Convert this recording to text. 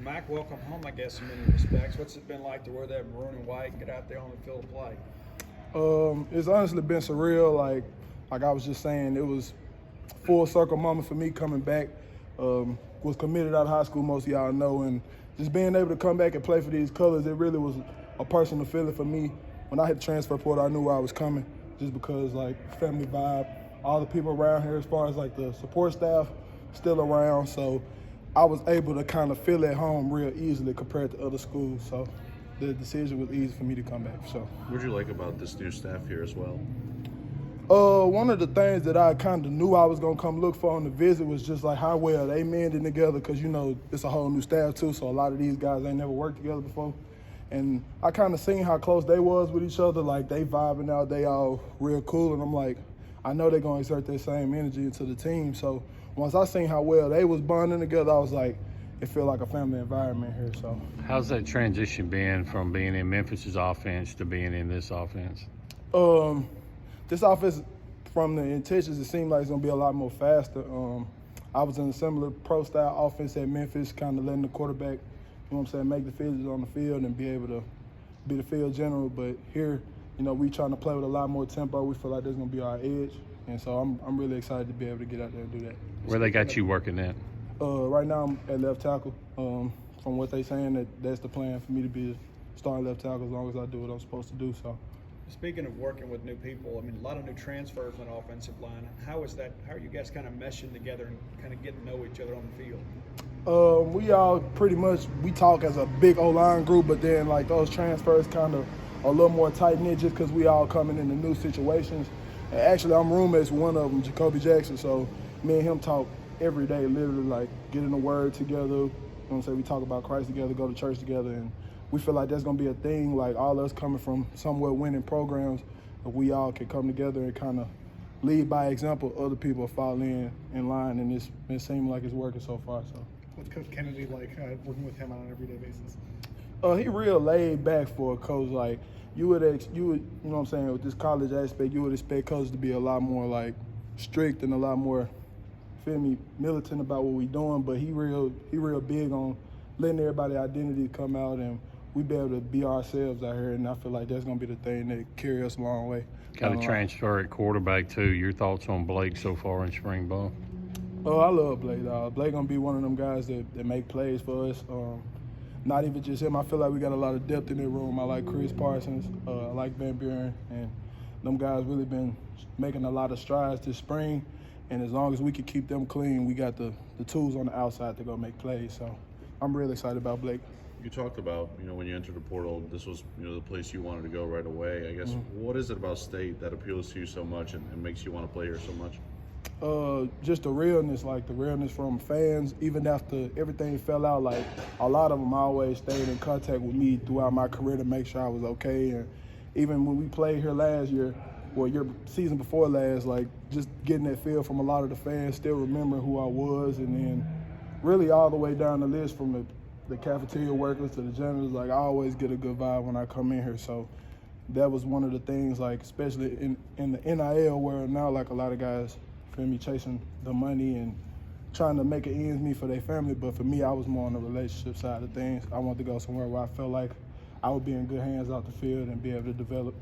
Mac, welcome home, I guess, in many respects. What's it been like to wear that maroon and white and get out there on the field of play? It's honestly been surreal. Like I was just saying, it was full circle moment for me coming back. Was committed out of high school, most of y'all know, and just being able to come back and play for these colors, it really was a personal feeling for me. When I hit the transfer portal, I knew where I was coming, just because like family vibe, all the people around here, as far as like the support staff, still around. So I was able to kind of feel at home real easily compared to other schools. So the decision was easy for me to come back. So What do you like about this new staff here as well? one of the things that I kind of knew I was gonna come look for on the visit was just like how well they mending together, because you know it's a whole new staff too. So a lot of these guys ain't never worked together before, and I kind of seen how close they was with each other. Like they vibing out, they all real cool, and I'm like, I know they're gonna exert that same energy into the team. So once I seen how well they was bonding together, I was like, it feel like a family environment here. So how's that transition been from being in Memphis's offense to being in this offense? This offense, from the intentions, it seemed like it's gonna be a lot more faster. I was in a similar pro-style offense at Memphis, kind of letting the quarterback, you know what I'm saying, make decisions on the field and be able to be the field general. But here, you know, we trying to play with a lot more tempo. We feel like there's gonna be our edge, and so I'm really excited to be able to get out there and do that. Where they got you working at? Right now I'm at left tackle. From what they saying, that's the plan for me to be a starting left tackle as long as I do what I'm supposed to do. So. Speaking of working with new people, I mean, a lot of new transfers on the offensive line. How is that? How are you guys kind of meshing together and kind of getting to know each other on the field? We all pretty much, we talk as a big O-line group, but then like those transfers kind of a little more tight-knit just because we all coming into new situations. And actually, I'm roommates with one of them, Jacoby Jackson, so me and him talk every day, literally like getting the word together. You know what I'm saying? We talk about Christ together, go to church together, and we feel like that's gonna be a thing, like all us coming from somewhere winning programs, that we all can come together and kind of lead by example. Other people fall in line, and it seems like it's working so far. So, what's Coach Kennedy like working with him on an everyday basis? He real laid back for a coach. Like you would, you know what I'm saying, with this college aspect, you would expect coaches to be a lot more like strict and a lot more, feel me, militant about what we doing. But he real big on letting everybody identity come out, and we be able to be ourselves out here, and I feel like that's going to be the thing that carry us a long way. Got a transfer at quarterback, too. Your thoughts on Blake so far in spring ball? Oh, I love Blake, dog. Blake going to be one of them guys that make plays for us. Not even just him. I feel like we got a lot of depth in that room. I like Chris Parsons. I like Van Buren. And them guys really been making a lot of strides this spring. And as long as we can keep them clean, we got the tools on the outside to go make plays. So I'm really excited about Blake. You talked about, when you entered the portal, this was, the place you wanted to go right away. I guess, What is it about State that appeals to you so much and makes you want to play here so much? Just the realness, like the realness from fans. Even after everything fell out, like a lot of them always stayed in contact with me throughout my career to make sure I was okay. And even when we played here last year, or your season before last, like just getting that feel from a lot of the fans, still remembering who I was, and then really all the way down the list from the cafeteria workers to the janitors, like I always get a good vibe when I come in here. So that was one of the things, like especially in the NIL world now, like a lot of guys, feel me, chasing the money and trying to make it ends meet for their family. But for me, I was more on the relationship side of things. I wanted to go somewhere where I felt like I would be in good hands out the field and be able to develop.